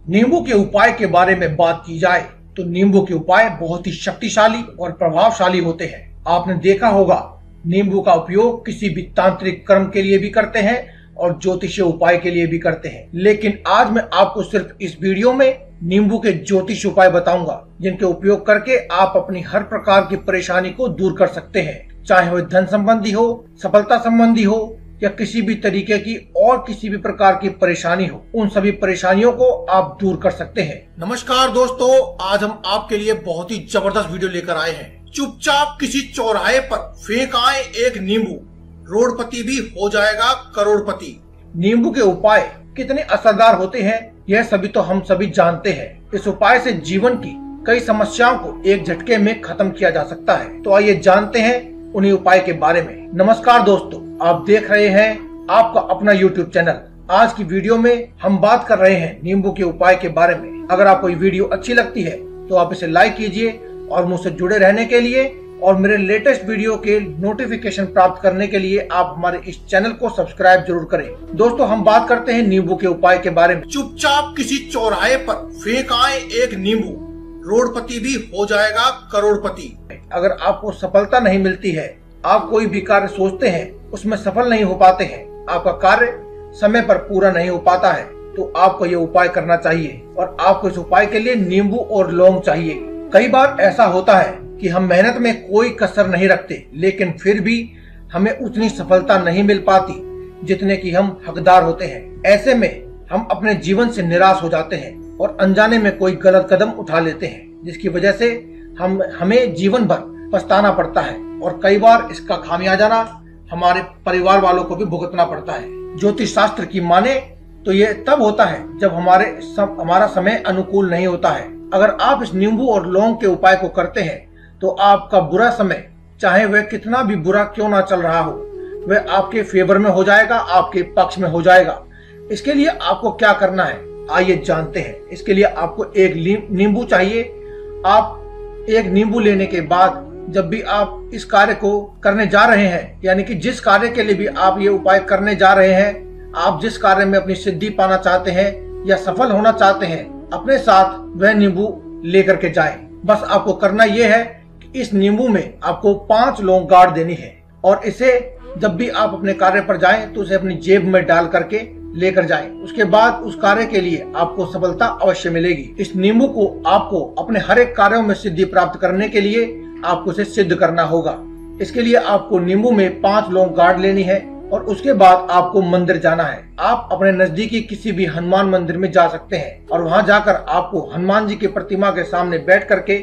नींबू के उपाय के बारे में बात की जाए तो नींबू के उपाय बहुत ही शक्तिशाली और प्रभावशाली होते हैं। आपने देखा होगा नींबू का उपयोग किसी भी तांत्रिक कर्म के लिए भी करते हैं और ज्योतिषीय उपाय के लिए भी करते हैं। लेकिन आज मैं आपको सिर्फ इस वीडियो में नींबू के ज्योतिष उपाय बताऊंगा जिनके उपयोग करके आप अपनी हर प्रकार की परेशानी को दूर कर सकते हैं, चाहे वह धन संबंधी हो, सफलता संबंधी हो या किसी भी तरीके की और किसी भी प्रकार की परेशानी हो। उन सभी परेशानियों को आप दूर कर सकते हैं। नमस्कार दोस्तों, आज हम आपके लिए बहुत ही जबरदस्त वीडियो लेकर आए हैं। चुपचाप किसी चौराहे पर फेंक आए एक नींबू, रोडपति भी हो जाएगा करोड़पति। नींबू के उपाय कितने असरदार होते हैं यह सभी तो हम सभी जानते हैं। इस उपाय से जीवन की कई समस्याओं को एक झटके में खत्म किया जा सकता है। तो आइए जानते हैं उन्हीं उपाय के बारे में। नमस्कार दोस्तों, आप देख रहे हैं आपका अपना YouTube चैनल। आज की वीडियो में हम बात कर रहे हैं नींबू के उपाय के बारे में। अगर आपको ये वीडियो अच्छी लगती है तो आप इसे लाइक कीजिए और मुझसे जुड़े रहने के लिए और मेरे लेटेस्ट वीडियो के नोटिफिकेशन प्राप्त करने के लिए आप हमारे इस चैनल को सब्सक्राइब जरूर करें। दोस्तों, हम बात करते हैं नींबू के उपाय के बारे में। चुपचाप किसी चौराहे पर फेंक आए एक नींबू, रोडपति भी हो जाएगा करोड़पति। अगर आपको सफलता नहीं मिलती है, आप कोई भी कार्य सोचते हैं उसमें सफल नहीं हो पाते हैं, आपका कार्य समय पर पूरा नहीं हो पाता है, तो आपको ये उपाय करना चाहिए। और आपको इस उपाय के लिए नींबू और लौंग चाहिए। कई बार ऐसा होता है कि हम मेहनत में कोई कसर नहीं रखते, लेकिन फिर भी हमें उतनी सफलता नहीं मिल पाती जितने की हम हकदार होते हैं। ऐसे में हम अपने जीवन से निराश हो जाते हैं और अनजाने में कोई गलत कदम उठा लेते हैं, जिसकी वजह से हमें जीवन भर पछताना पड़ता है और कई बार इसका खामियाजा हमारे परिवार वालों को भी भुगतना पड़ता है। ज्योतिष शास्त्र की माने तो ये तब होता है जब हमारा समय अनुकूल नहीं होता है। अगर आप इस नींबू और लौंग के उपाय को करते हैं तो आपका बुरा समय, चाहे वह कितना भी बुरा क्यों ना चल रहा हो, वह आपके फेवर में हो जाएगा, आपके पक्ष में हो जाएगा। इसके लिए आपको क्या करना है आइए जानते हैं। इसके लिए आपको एक नींबू चाहिए। आप एक नींबू लेने के बाद जब भी आप इस कार्य को करने जा रहे हैं, यानी कि जिस कार्य के लिए भी आप ये उपाय करने जा रहे हैं, आप जिस कार्य में अपनी सिद्धि पाना चाहते हैं या सफल होना चाहते हैं, अपने साथ वह नींबू लेकर के जाएं। बस आपको करना यह है कि इस नींबू में आपको 5 लौंग गाड़ देनी है और इसे जब भी आप अपने कार्य पर जाएं तो उसे अपनी जेब में डाल करके लेकर जाएं। उसके बाद उस कार्य के लिए आपको सफलता अवश्य मिलेगी। इस नींबू को आपको अपने हर एक कार्यों में सिद्धि प्राप्त करने के लिए आपको इसे सिद्ध करना होगा। इसके लिए आपको नींबू में 5 लौंग गाड़ लेनी है और उसके बाद आपको मंदिर जाना है। आप अपने नजदीकी किसी भी हनुमान मंदिर में जा सकते हैं और वहां जाकर आपको हनुमान जी की प्रतिमा के सामने बैठ करके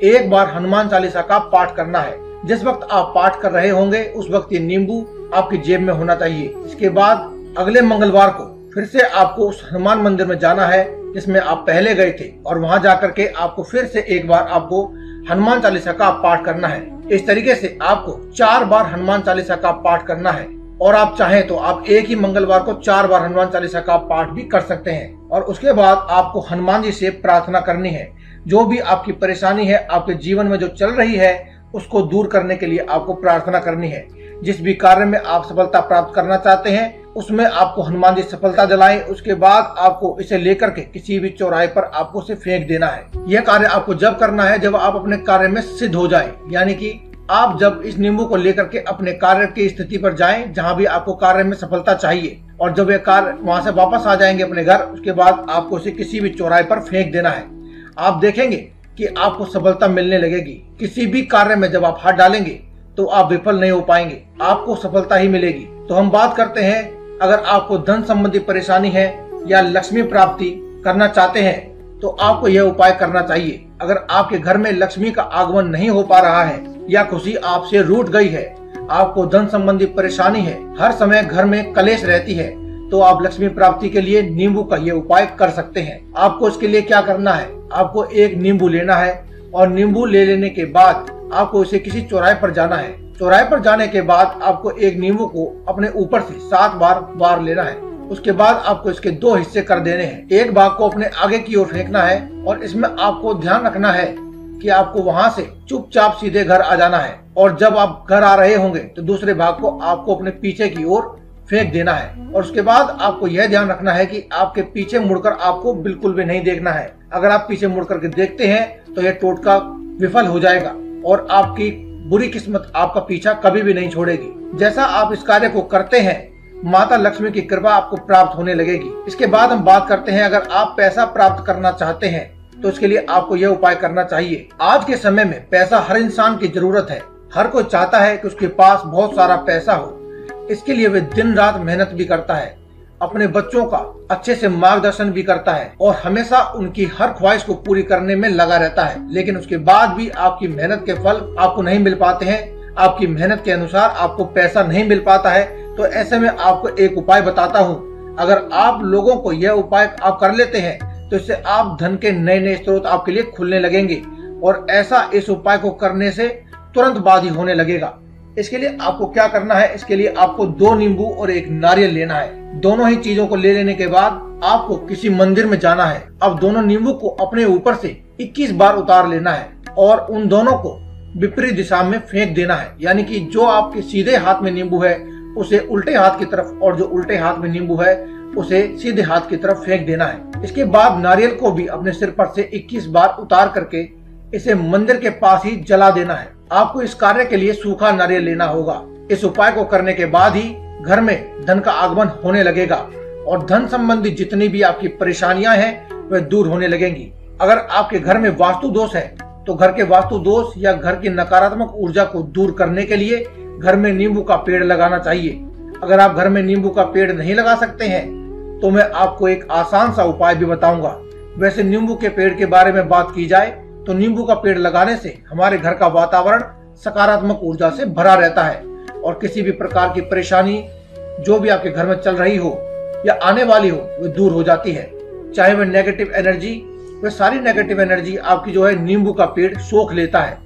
एक बार हनुमान चालीसा का पाठ करना है। जिस वक्त आप पाठ कर रहे होंगे उस वक्त ये नींबू आपकी जेब में होना चाहिए। इसके बाद अगले मंगलवार को फिर से आपको उस हनुमान मंदिर में जाना है जिसमें आप पहले गए थे और वहां जाकर के आपको फिर से एक बार आपको हनुमान चालीसा का पाठ करना है। इस तरीके से आपको 4 बार हनुमान चालीसा का पाठ करना है और आप चाहें तो आप एक ही मंगलवार को 4 बार हनुमान चालीसा का पाठ भी कर सकते हैं। और उसके बाद आपको हनुमान जी से प्रार्थना करनी है। जो भी आपकी परेशानी है, आपके जीवन में जो चल रही है, उसको दूर करने के लिए आपको प्रार्थना करनी है। जिस भी कार्य में आप सफलता प्राप्त करना चाहते हैं उसमें आपको हनुमान जी सफलता दिलाएं। उसके बाद आपको इसे लेकर के किसी भी चौराहे पर आपको इसे फेंक देना है। यह कार्य आपको जब करना है जब आप अपने कार्य में सिद्ध हो जाएं, यानी कि आप जब इस नींबू को लेकर के अपने कार्य की स्थिति पर जाएं जहां भी आपको कार्य में सफलता चाहिए, और जब यह कार्य वहां से वापस आ जाएंगे अपने घर, उसके बाद आपको इसे किसी भी चौराहे पर फेंक देना है। आप देखेंगे कि आपको सफलता मिलने लगेगी। किसी भी कार्य में जब आप हाथ डालेंगे तो आप विफल नहीं हो पाएंगे, आपको सफलता ही मिलेगी। तो हम बात करते हैं, अगर आपको धन संबंधी परेशानी है या लक्ष्मी प्राप्ति करना चाहते हैं तो आपको यह उपाय करना चाहिए। अगर आपके घर में लक्ष्मी का आगमन नहीं हो पा रहा है या खुशी आपसे रूठ गई है, आपको धन संबंधी परेशानी है, हर समय घर में कलेश रहती है, तो आप लक्ष्मी प्राप्ति के लिए नींबू का ये उपाय कर सकते हैं। आपको इसके लिए क्या करना है, आपको एक नींबू लेना है और नींबू ले लेने के बाद आपको इसे किसी चौराहे पर जाना है। चौराहे पर जाने के बाद आपको एक नींबू को अपने ऊपर से 7 बार लेना है। उसके बाद आपको इसके 2 हिस्से कर देने हैं। एक भाग को अपने आगे की ओर फेंकना है और इसमें आपको ध्यान रखना है कि आपको वहां से चुपचाप सीधे घर आ जाना है। और जब आप घर आ रहे होंगे तो दूसरे भाग को आपको अपने पीछे की ओर फेंक देना है। और उसके बाद आपको यह ध्यान रखना है कि आपके पीछे मुड़कर आपको बिल्कुल भी नहीं देखना है। अगर आप पीछे मुड़कर के देखते हैं तो यह टोटका विफल हो जाएगा और आपकी बुरी किस्मत आपका पीछा कभी भी नहीं छोड़ेगी। जैसा आप इस कार्य को करते हैं, माता लक्ष्मी की कृपा आपको प्राप्त होने लगेगी। इसके बाद हम बात करते हैं, अगर आप पैसा प्राप्त करना चाहते हैं तो इसके लिए आपको यह उपाय करना चाहिए। आज के समय में पैसा हर इंसान की जरूरत है। हर कोई चाहता है कि उसके पास बहुत सारा पैसा हो। इसके लिए वे दिन रात मेहनत भी करता है, अपने बच्चों का अच्छे से मार्गदर्शन भी करता है और हमेशा उनकी हर ख्वाहिश को पूरी करने में लगा रहता है। लेकिन उसके बाद भी आपकी मेहनत के फल आपको नहीं मिल पाते हैं, आपकी मेहनत के अनुसार आपको पैसा नहीं मिल पाता है। तो ऐसे में आपको एक उपाय बताता हूँ। अगर आप लोगों को यह उपाय आप कर लेते हैं तो इससे आप धन के नए नए स्रोत आपके लिए खुलने लगेंगे और ऐसा इस उपाय को करने से तुरंत बाद ही होने लगेगा। इसके लिए आपको क्या करना है, इसके लिए आपको 2 नींबू और 1 नारियल लेना है। दोनों ही चीजों को ले लेने के बाद आपको किसी मंदिर में जाना है। अब दोनों नींबू को अपने ऊपर से 21 बार उतार लेना है और उन दोनों को विपरीत दिशा में फेंक देना है। यानी कि जो आपके सीधे हाथ में नींबू है उसे उल्टे हाथ की तरफ और जो उल्टे हाथ में नींबू है उसे सीधे हाथ की तरफ फेंक देना है। इसके बाद नारियल को भी अपने सिर पर से 21 बार उतार करके इसे मंदिर के पास ही जला देना है। आपको इस कार्य के लिए सूखा नारियल लेना होगा। इस उपाय को करने के बाद ही घर में धन का आगमन होने लगेगा और धन संबंधी जितनी भी आपकी परेशानियां हैं वे दूर होने लगेंगी। अगर आपके घर में वास्तु दोष है तो घर के वास्तु दोष या घर की नकारात्मक ऊर्जा को दूर करने के लिए घर में नींबू का पेड़ लगाना चाहिए। अगर आप घर में नींबू का पेड़ नहीं लगा सकते हैं तो मैं आपको एक आसान सा उपाय भी बताऊंगा। वैसे नींबू के पेड़ के बारे में बात की जाए तो नींबू का पेड़ लगाने से हमारे घर का वातावरण सकारात्मक ऊर्जा से भरा रहता है और किसी भी प्रकार की परेशानी जो भी आपके घर में चल रही हो या आने वाली हो वो दूर हो जाती है। चाहे वह नेगेटिव एनर्जी, वह सारी नेगेटिव एनर्जी आपकी जो है नींबू का पेड़ सोख लेता है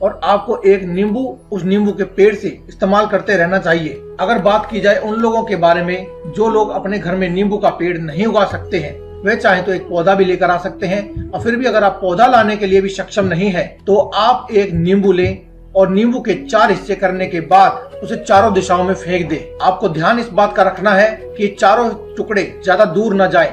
और आपको एक नींबू उस नींबू के पेड़ से इस्तेमाल करते रहना चाहिए। अगर बात की जाए उन लोगों के बारे में जो लोग अपने घर में नींबू का पेड़ नहीं उगा सकते हैं, वे चाहे तो एक पौधा भी लेकर आ सकते हैं। और फिर भी अगर आप पौधा लाने के लिए भी सक्षम नहीं है तो आप एक नींबू लें और नींबू के 4 हिस्से करने के बाद उसे चारों दिशाओं में फेंक दें। आपको ध्यान इस बात का रखना है कि चारों टुकड़े ज्यादा दूर न जाएं।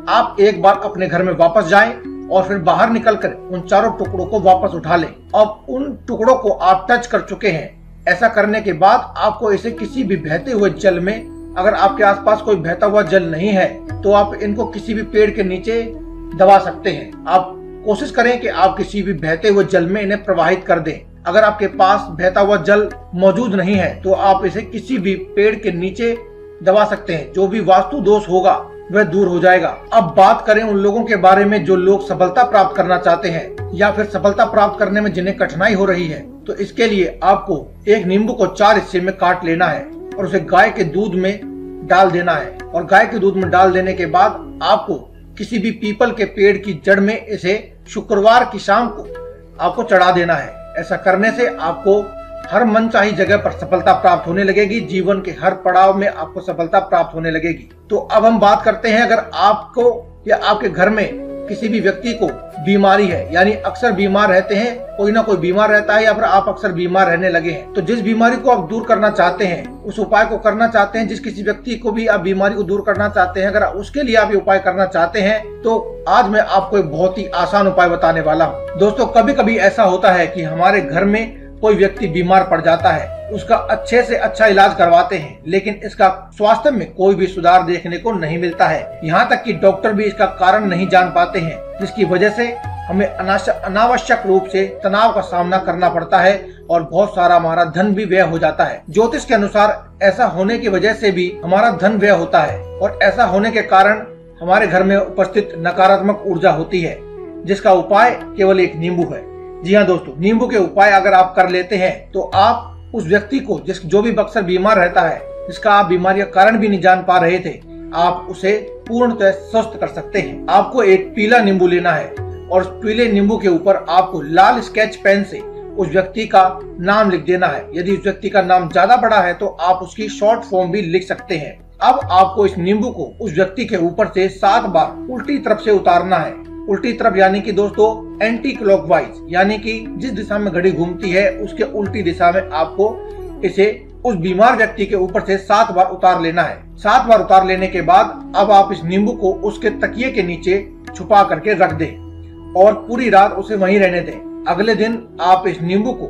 आप एक बार अपने घर में वापस जाएं और फिर बाहर निकलकर उन चारों टुकड़ों को वापस उठा लें। अब उन टुकड़ों को आप टच कर चुके हैं। ऐसा करने के बाद आपको इसे किसी भी बहते हुए जल में, अगर आपके आसपास कोई बहता हुआ जल नहीं है तो आप इनको किसी भी पेड़ के नीचे दबा सकते हैं। आप कोशिश करें कि आप किसी भी बहते हुए जल में इन्हें प्रवाहित कर दें। अगर आपके पास बहता हुआ जल मौजूद नहीं है तो आप इसे किसी भी पेड़ के नीचे दबा सकते हैं। जो भी वास्तु दोष होगा वह दूर हो जाएगा। अब बात करें उन लोगों के बारे में जो लोग सफलता प्राप्त करना चाहते हैं या फिर सफलता प्राप्त करने में जिन्हें कठिनाई हो रही है, तो इसके लिए आपको एक नींबू को 4 हिस्से में काट लेना है और उसे गाय के दूध में डाल देना है। और गाय के दूध में डाल देने के बाद आपको किसी भी पीपल के पेड़ की जड़ में इसे शुक्रवार की शाम को आपको चढ़ा देना है। ऐसा करने से आपको हर मनचाही जगह पर सफलता प्राप्त होने लगेगी। जीवन के हर पड़ाव में आपको सफलता प्राप्त होने लगेगी। तो अब हम बात करते हैं, अगर आपको या आपके घर में किसी भी व्यक्ति को बीमारी है, यानी अक्सर बीमार रहते हैं, कोई ना कोई बीमार रहता है या फिर आप अक्सर बीमार रहने लगे हैं, तो जिस बीमारी को आप दूर करना चाहते हैं, उस उपाय को करना चाहते हैं, जिस किसी व्यक्ति को भी आप बीमारी को दूर करना चाहते हैं, अगर उसके लिए आप ये उपाय करना चाहते हैं तो आज मैं आपको एक बहुत ही आसान उपाय बताने वाला हूँ। दोस्तों, कभी कभी ऐसा होता है कि हमारे घर में कोई व्यक्ति बीमार पड़ जाता है, उसका अच्छे से अच्छा इलाज करवाते हैं, लेकिन इसका स्वास्थ्य में कोई भी सुधार देखने को नहीं मिलता है। यहाँ तक कि डॉक्टर भी इसका कारण नहीं जान पाते हैं, जिसकी वजह से हमें अनावश्यक रूप से तनाव का सामना करना पड़ता है और बहुत सारा हमारा धन भी व्यय हो जाता है। ज्योतिष के अनुसार ऐसा होने की वजह से भी हमारा धन व्यय होता है और ऐसा होने के कारण हमारे घर में उपस्थित नकारात्मक ऊर्जा होती है, जिसका उपाय केवल एक नींबू है। जी हाँ दोस्तों, नींबू के उपाय अगर आप कर लेते हैं तो आप उस व्यक्ति को जो भी अक्सर बीमार रहता है, जिसका आप बीमारी का कारण भी नहीं जान पा रहे थे, आप उसे पूर्णतः स्वस्थ कर सकते हैं। आपको एक पीला नींबू लेना है और उस पीले नींबू के ऊपर आपको लाल स्केच पेन से उस व्यक्ति का नाम लिख देना है। यदि उस व्यक्ति का नाम ज्यादा बड़ा है तो आप उसकी शॉर्ट फॉर्म भी लिख सकते हैं। अब आपको इस नींबू को उस व्यक्ति के ऊपर से 7 बार उल्टी तरफ से उतारना है। उल्टी तरफ यानी कि दोस्तों एंटी क्लॉकवाइज, यानी कि जिस दिशा में घड़ी घूमती है उसके उल्टी दिशा में आपको इसे उस बीमार व्यक्ति के ऊपर से 7 बार उतार लेना है। 7 बार उतार लेने के बाद अब आप इस नींबू को उसके तकिए के नीचे छुपा करके रख दें और पूरी रात उसे वहीं रहने दें। अगले दिन आप इस नींबू को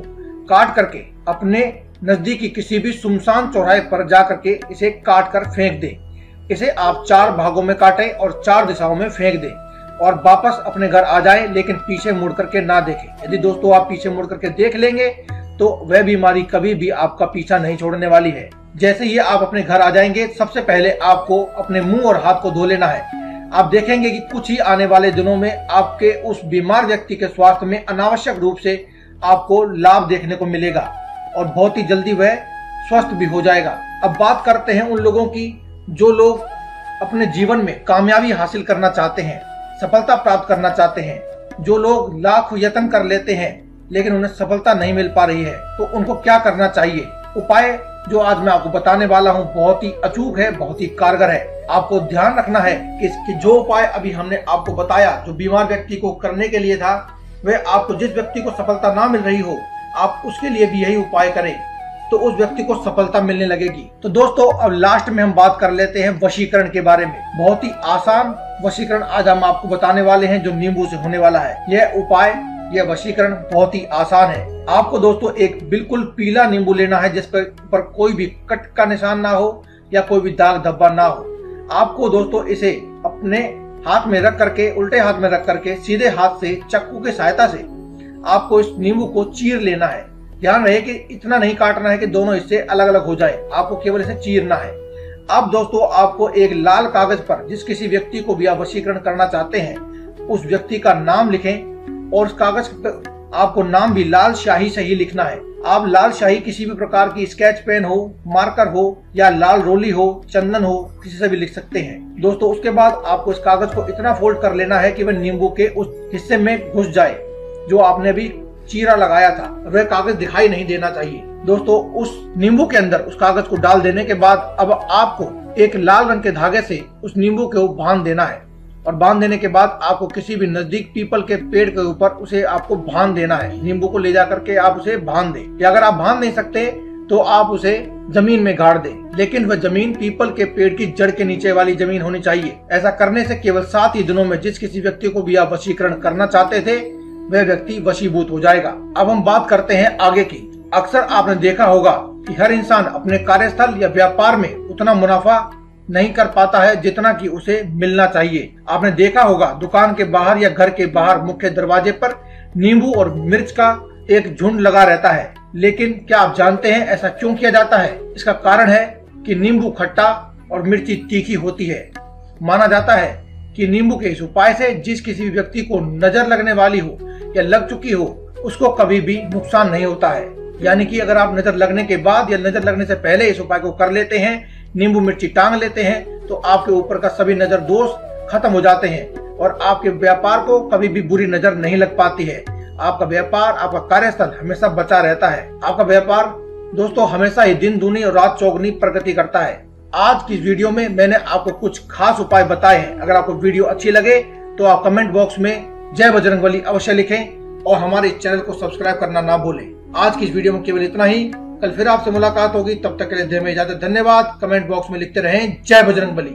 काट करके अपने नजदीकी किसी भी सुनसान चौराहे पर जा करके इसे काट कर फेंक दें। इसे आप 4 भागों में काटें और 4 दिशाओं में फेंक दें और वापस अपने घर आ जाएं, लेकिन पीछे मुड़ करके ना देखें। यदि दोस्तों आप पीछे मुड़ करके देख लेंगे तो वह बीमारी कभी भी आपका पीछा नहीं छोड़ने वाली है। जैसे ही आप अपने घर आ जाएंगे, सबसे पहले आपको अपने मुंह और हाथ को धो लेना है। आप देखेंगे कि कुछ ही आने वाले दिनों में आपके उस बीमार व्यक्ति के स्वास्थ्य में अनावश्यक रूप से आपको लाभ देखने को मिलेगा और बहुत ही जल्दी वह स्वस्थ भी हो जाएगा। अब बात करते हैं उन लोगों की जो लोग अपने जीवन में कामयाबी हासिल करना चाहते हैं, सफलता प्राप्त करना चाहते हैं, जो लोग लाखों यत्न कर लेते हैं लेकिन उन्हें सफलता नहीं मिल पा रही है, तो उनको क्या करना चाहिए। उपाय जो आज मैं आपको बताने वाला हूं बहुत ही अचूक है, बहुत ही कारगर है। आपको ध्यान रखना है कि जो उपाय अभी हमने आपको बताया, जो बीमार व्यक्ति को करने के लिए था, वह आपको जिस व्यक्ति को सफलता ना मिल रही हो, आप उसके लिए भी यही उपाय करें तो उस व्यक्ति को सफलता मिलने लगेगी। तो दोस्तों अब लास्ट में हम बात कर लेते हैं वशीकरण के बारे में। बहुत ही आसान वशीकरण आज हम आपको बताने वाले हैं जो नींबू से होने वाला है। यह उपाय, यह वशीकरण बहुत ही आसान है। आपको दोस्तों एक बिल्कुल पीला नींबू लेना है जिस पर कोई भी कट का निशान ना हो या कोई भी दाग धब्बा ना हो। आपको दोस्तों इसे अपने हाथ में रख करके, उल्टे हाथ में रख करके सीधे हाथ से चाकू की सहायता से आपको इस नींबू को चीर लेना है। ध्यान रहे कि इतना नहीं काटना है कि दोनों हिस्से अलग अलग हो जाए, आपको केवल इसे चीरना है। अब दोस्तों आपको एक लाल कागज पर जिस किसी व्यक्ति को भी आप वशीकरण करना चाहते हैं उस व्यक्ति का नाम लिखें और उस कागज पर आपको नाम भी लाल स्याही से ही लिखना है। आप लाल स्याही किसी भी प्रकार की स्केच पेन हो, मार्कर हो या लाल रोली हो, चंदन हो, किसी से भी लिख सकते हैं। दोस्तों उसके बाद आपको इस कागज को इतना फोल्ड कर लेना है कि वह नींबू के उस हिस्से में घुस जाए जो आपने भी चीरा लगाया था, वह कागज दिखाई नहीं देना चाहिए। दोस्तों उस नींबू के अंदर उस कागज को डाल देने के बाद अब आपको एक लाल रंग के धागे से उस नींबू के ऊपर बांध देना है और बांध देने के बाद आपको किसी भी नजदीक पीपल के पेड़ के ऊपर उसे आपको बांध देना है। नींबू को ले जा करके आप उसे बांध दें, या अगर आप बांध नहीं सकते तो आप उसे जमीन में गाड़ दें, लेकिन वह जमीन पीपल के पेड़ की जड़ के नीचे वाली जमीन होनी चाहिए। ऐसा करने से केवल 7 ही दिनों में जिस किसी व्यक्ति को भी आप वशीकरण करना चाहते थे वह व्यक्ति वशीभूत हो जाएगा। अब हम बात करते हैं आगे की। अक्सर आपने देखा होगा कि हर इंसान अपने कार्यस्थल या व्यापार में उतना मुनाफा नहीं कर पाता है जितना कि उसे मिलना चाहिए। आपने देखा होगा दुकान के बाहर या घर के बाहर मुख्य दरवाजे पर नींबू और मिर्च का एक झुंड लगा रहता है, लेकिन क्या आप जानते हैं ऐसा क्यों किया जाता है? इसका कारण है कि नींबू खट्टा और मिर्ची तीखी होती है। माना जाता है कि नींबू के इस उपाय से जिस किसी भी व्यक्ति को नजर लगने वाली हो या लग चुकी हो उसको कभी भी नुकसान नहीं होता है। यानी कि अगर आप नजर लगने के बाद या नजर लगने से पहले इस उपाय को कर लेते हैं, नींबू मिर्ची टांग लेते हैं, तो आपके ऊपर का सभी नजर दोष खत्म हो जाते हैं और आपके व्यापार को कभी भी बुरी नजर नहीं लग पाती है। आपका व्यापार, आपका कार्यस्थल हमेशा बचा रहता है। आपका व्यापार दोस्तों हमेशा ही दिन दूनी और रात चौगुनी प्रगति करता है। आज की वीडियो में मैंने आपको कुछ खास उपाय बताए हैं। अगर आपको वीडियो अच्छी लगे तो आप कमेंट बॉक्स में जय बजरंगबली अवश्य लिखें और हमारे चैनल को सब्सक्राइब करना ना भूलें। आज की इस वीडियो में केवल इतना ही। कल फिर आपसे मुलाकात होगी, तब तक के लिए दें इजाजत। धन्यवाद। कमेंट बॉक्स में लिखते रहें जय बजरंगबली।